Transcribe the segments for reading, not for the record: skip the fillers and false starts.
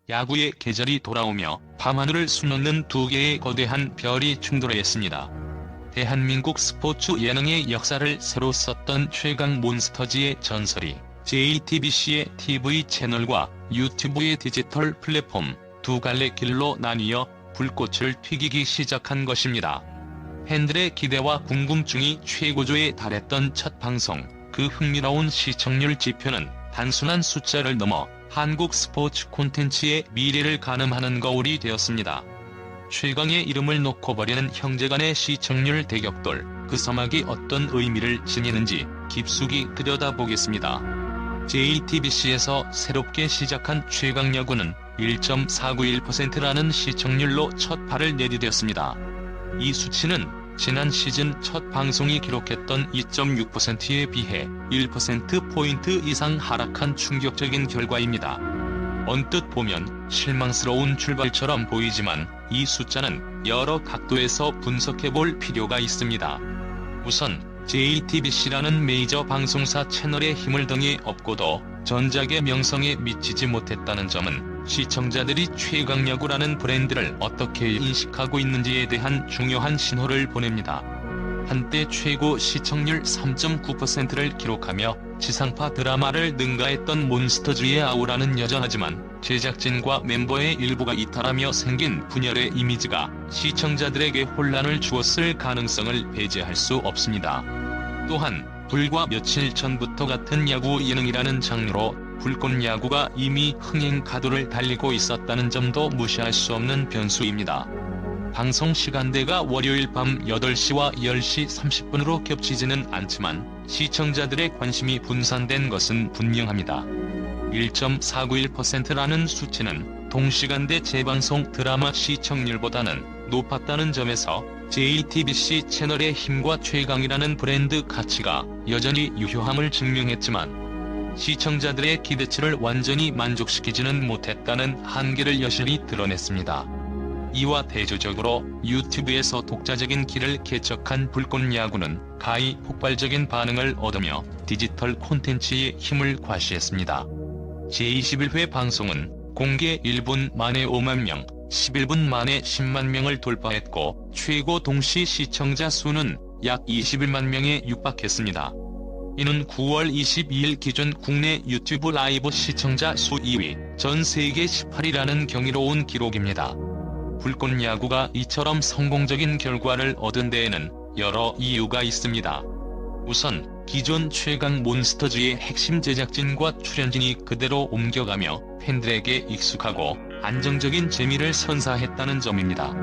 야구의 계절이 돌아오며 밤하늘을 수놓는 두 개의 거대한 별이 충돌했습니다. 대한민국 스포츠 예능의 역사를 새로 썼던 최강 몬스터즈의 전설이 JTBC의 TV 채널과 유튜브의 디지털 플랫폼 두 갈래 길로 나뉘어 불꽃을 튀기기 시작한 것입니다. 팬들의 기대와 궁금증이 최고조에 달했던 첫 방송, 그 흥미로운 시청률 지표는 단순한 숫자를 넘어 한국 스포츠 콘텐츠의 미래를 가늠하는 거울이 되었습니다. 최강의 이름을 놓고 벌이는 형제간의 시청률 대격돌, 그 서막이 어떤 의미를 지니는지 깊숙이 들여다보겠습니다. JTBC에서 새롭게 시작한 최강야구는 1.491%라는 시청률로 첫 발을 내디뎠습니다. 이 수치는 지난 시즌 첫 방송이 기록했던 2.6%에 비해 1%포인트 이상 하락한 충격적인 결과입니다. 언뜻 보면 실망스러운 출발처럼 보이지만 이 숫자는 여러 각도에서 분석해볼 필요가 있습니다. 우선 JTBC라는 메이저 방송사 채널의 힘을 등에 업고도 전작의 명성에 미치지 못했다는 점은 시청자들이 최강야구라는 브랜드를 어떻게 인식하고 있는지에 대한 중요한 신호를 보냅니다. 한때 최고 시청률 3.9%를 기록하며 지상파 드라마를 능가했던 몬스터즈의 아우라는 여전하지만 제작진과 멤버의 일부가 이탈하며 생긴 분열의 이미지가 시청자들에게 혼란을 주었을 가능성을 배제할 수 없습니다. 또한 불과 며칠 전부터 같은 야구 예능이라는 장르로 불꽃야구가 이미 흥행 가도를 달리고 있었다는 점도 무시할 수 없는 변수입니다. 방송 시간대가 월요일 밤 8시와 10시 30분으로 겹치지는 않지만 시청자들의 관심이 분산된 것은 분명합니다. 1.491%라는 수치는 동시간대 재방송 드라마 시청률보다는 높았다는 점에서 JTBC 채널의 힘과 최강이라는 브랜드 가치가 여전히 유효함을 증명했지만 시청자들의 기대치를 완전히 만족시키지는 못했다는 한계를 여실히 드러냈습니다. 이와 대조적으로 유튜브에서 독자적인 길을 개척한 불꽃야구는 가히 폭발적인 반응을 얻으며 디지털 콘텐츠의 힘을 과시했습니다. 제21회 방송은 공개 1분 만에 5만 명, 11분 만에 10만 명을 돌파했고 최고 동시 시청자 수는 약 21만 명에 육박했습니다. 이는 9월 22일 기준 국내 유튜브 라이브 시청자 수 2위, 전 세계 18위라는 경이로운 기록입니다. 불꽃야구가 이처럼 성공적인 결과를 얻은 데에는 여러 이유가 있습니다. 우선 기존 최강 몬스터즈의 핵심 제작진과 출연진이 그대로 옮겨가며 팬들에게 익숙하고 안정적인 재미를 선사했다는 점입니다.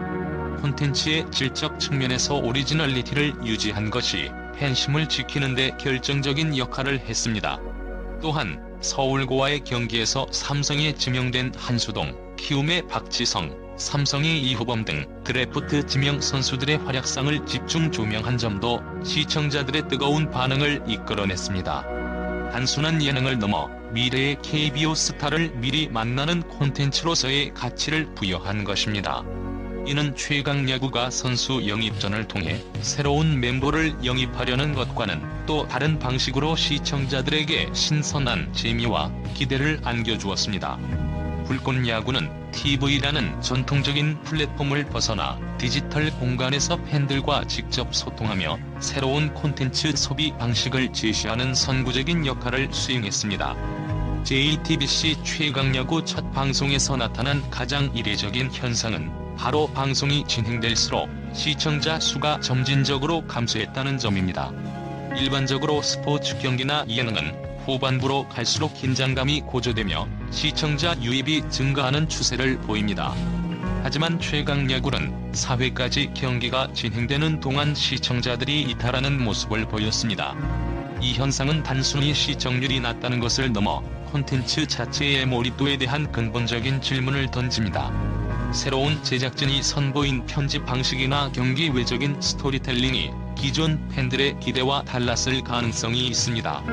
콘텐츠의 질적 측면에서 오리지널리티를 유지한 것이 팬심을 지키는 데 결정적인 역할을 했습니다. 또한 서울고와의 경기에서 삼성에 지명된 한수동, 키움의 박지성, 삼성의 이호범 등 드래프트 지명 선수들의 활약상을 집중 조명한 점도 시청자들의 뜨거운 반응을 이끌어냈습니다. 단순한 예능을 넘어 미래의 KBO 스타를 미리 만나는 콘텐츠로서의 가치를 부여한 것입니다. 이는 최강야구가 선수 영입전을 통해 새로운 멤버를 영입하려는 것과는 또 다른 방식으로 시청자들에게 신선한 재미와 기대를 안겨주었습니다. 불꽃야구는 TV라는 전통적인 플랫폼을 벗어나 디지털 공간에서 팬들과 직접 소통하며 새로운 콘텐츠 소비 방식을 제시하는 선구적인 역할을 수행했습니다. JTBC 최강야구 첫 방송에서 나타난 가장 이례적인 현상은 바로 방송이 진행될수록 시청자 수가 점진적으로 감소했다는 점입니다. 일반적으로 스포츠 경기나 예능은 후반부로 갈수록 긴장감이 고조되며 시청자 유입이 증가하는 추세를 보입니다. 하지만 최강야구는 4회까지 경기가 진행되는 동안 시청자들이 이탈하는 모습을 보였습니다. 이 현상은 단순히 시청률이 낮다는 것을 넘어 콘텐츠 자체의 몰입도에 대한 근본적인 질문을 던집니다. 새로운 제작진이 선보인 편집 방식이나 경기 외적인 스토리텔링이 기존 팬들의 기대와 달랐을 가능성이 있습니다.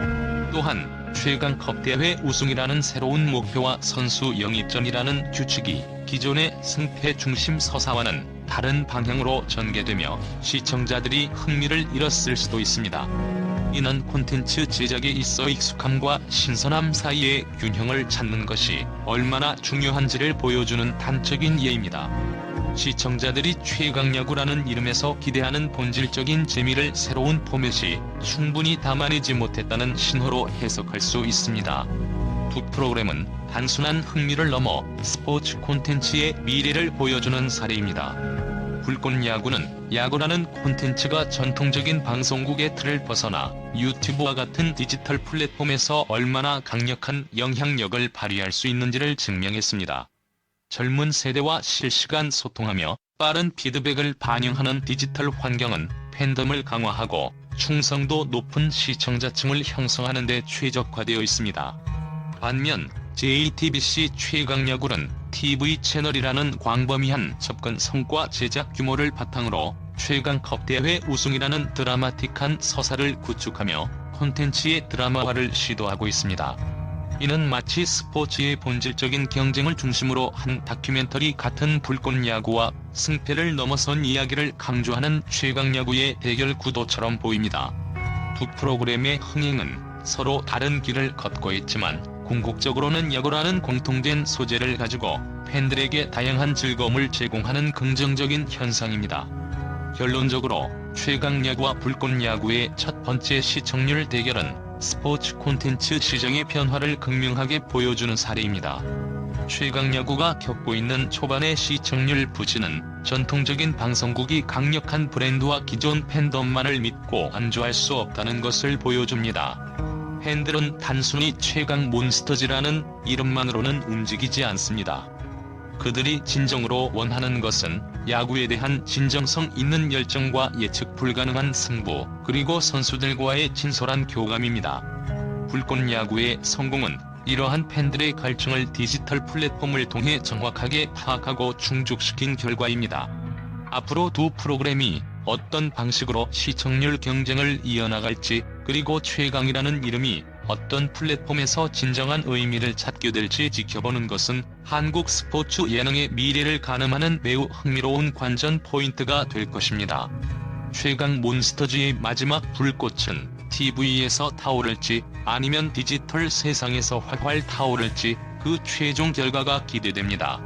또한 최강컵 대회 우승이라는 새로운 목표와 선수 영입전이라는 규칙이 기존의 승패 중심 서사와는 다른 방향으로 전개되며 시청자들이 흥미를 잃었을 수도 있습니다. 이는 콘텐츠 제작에 있어 익숙함과 신선함 사이의 균형을 찾는 것이 얼마나 중요한지를 보여주는 단적인 예입니다. 시청자들이 최강야구라는 이름에서 기대하는 본질적인 재미를 새로운 포맷이 충분히 담아내지 못했다는 신호로 해석할 수 있습니다. 두 프로그램은 단순한 흥미를 넘어 스포츠 콘텐츠의 미래를 보여주는 사례입니다. 불꽃야구는 야구라는 콘텐츠가 전통적인 방송국의 틀을 벗어나 유튜브와 같은 디지털 플랫폼에서 얼마나 강력한 영향력을 발휘할 수 있는지를 증명했습니다. 젊은 세대와 실시간 소통하며 빠른 피드백을 반영하는 디지털 환경은 팬덤을 강화하고 충성도 높은 시청자층을 형성하는 데 최적화되어 있습니다. 반면 JTBC 최강야구는 TV 채널이라는 광범위한 접근성과 제작 규모를 바탕으로 최강컵 대회 우승이라는 드라마틱한 서사를 구축하며 콘텐츠의 드라마화를 시도하고 있습니다. 이는 마치 스포츠의 본질적인 경쟁을 중심으로 한 다큐멘터리 같은 불꽃야구와 승패를 넘어선 이야기를 강조하는 최강야구의 대결 구도처럼 보입니다. 두 프로그램의 흥행은 서로 다른 길을 걷고 있지만 궁극적으로는 야구라는 공통된 소재를 가지고 팬들에게 다양한 즐거움을 제공하는 긍정적인 현상입니다. 결론적으로 최강야구와 불꽃야구의 첫 번째 시청률 대결은 스포츠 콘텐츠 시장의 변화를 극명하게 보여주는 사례입니다. 최강야구가 겪고 있는 초반의 시청률 부진은 전통적인 방송국이 강력한 브랜드와 기존 팬덤만을 믿고 안주할 수 없다는 것을 보여줍니다. 팬들은 단순히 최강 몬스터즈라는 이름만으로는 움직이지 않습니다. 그들이 진정으로 원하는 것은 야구에 대한 진정성 있는 열정과 예측 불가능한 승부, 그리고 선수들과의 진솔한 교감입니다. 불꽃야구의 성공은 이러한 팬들의 갈증을 디지털 플랫폼을 통해 정확하게 파악하고 충족시킨 결과입니다. 앞으로 두 프로그램이 어떤 방식으로 시청률 경쟁을 이어나갈지, 그리고 최강이라는 이름이 어떤 플랫폼에서 진정한 의미를 찾게 될지 지켜보는 것은 한국 스포츠 예능의 미래를 가늠하는 매우 흥미로운 관전 포인트가 될 것입니다. 최강 몬스터즈의 마지막 불꽃은 TV에서 타오를지 아니면 디지털 세상에서 활활 타오를지 그 최종 결과가 기대됩니다.